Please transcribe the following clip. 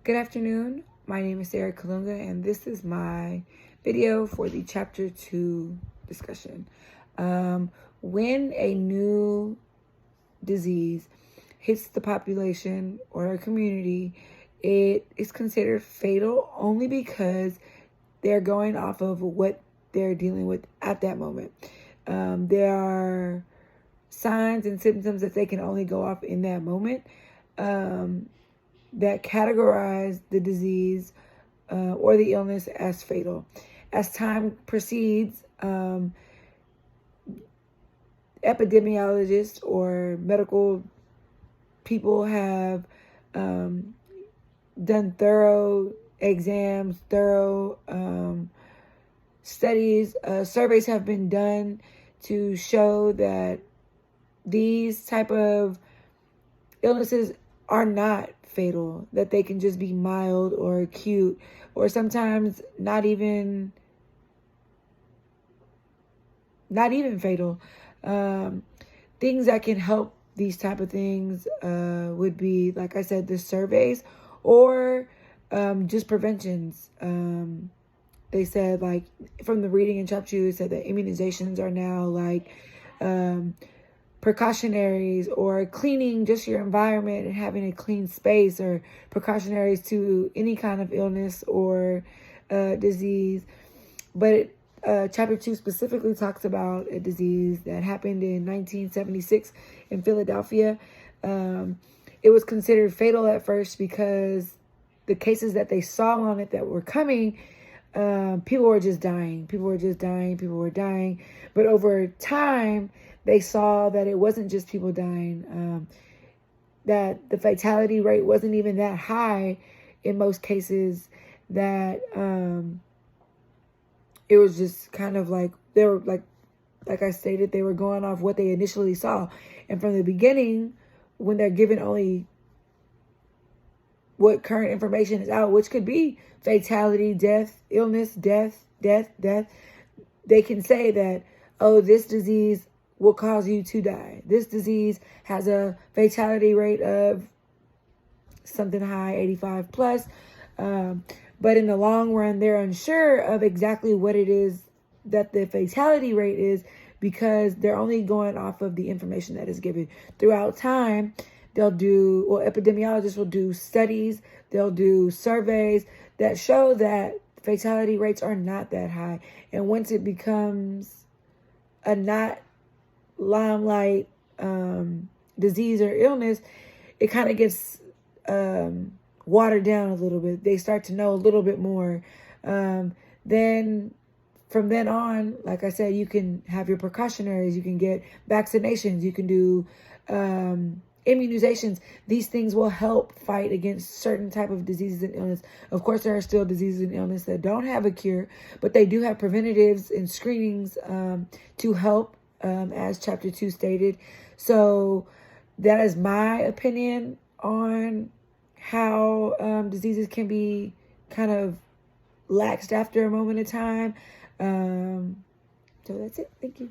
Good afternoon. My name is Sarah Kalunga, and this is my video for the Chapter 2 discussion. When a new disease hits the population or a community, it is considered fatal only because they're going off of what they're dealing with at that moment. There are signs and symptoms that they can only go off in that moment. That categorize the disease or the illness as fatal. As time proceeds, epidemiologists or medical people have done thorough exams, thorough studies. Surveys have been done to show that these type of illnesses are not fatal, that they can just be mild or acute, or sometimes not even fatal. Things that can help these type of things would be, like I said, the surveys or just preventions. They said, like, from the reading in Chapter 2, it said that immunizations are now like precautionaries, or cleaning just your environment and having a clean space, or precautionaries to any kind of illness or disease. But Chapter 2 specifically talks about a disease that happened in 1976 in Philadelphia. It was considered fatal at first because the cases that they saw on it that were coming, people were just dying. People were dying. But over time, they saw that it wasn't just people dying, that the fatality rate wasn't even that high in most cases, that it was just kind of like, they were like I stated, they were going off what they initially saw. And from the beginning, when they're given only what current information is out, which could be fatality, death, illness, death, they can say that, oh, this disease will cause you to die. This disease has a fatality rate of something high, 85 plus. But in the long run, they're unsure of exactly what it is that the fatality rate is, because they're only going off of the information that is given. Throughout time, epidemiologists will do studies, they'll do surveys that show that fatality rates are not that high. And once it becomes a not limelight disease or illness, it kind of gets watered down a little bit. They start to know a little bit more. Then from then on, like I said, you can have your precautionaries, you can get vaccinations, you can do immunizations. These things will help fight against certain type of diseases and illness. Of course, there are still diseases and illness that don't have a cure, but they do have preventatives and screenings to help, as Chapter 2 stated. So that is my opinion on how diseases can be kind of laxed after a moment of time. So that's it. Thank you.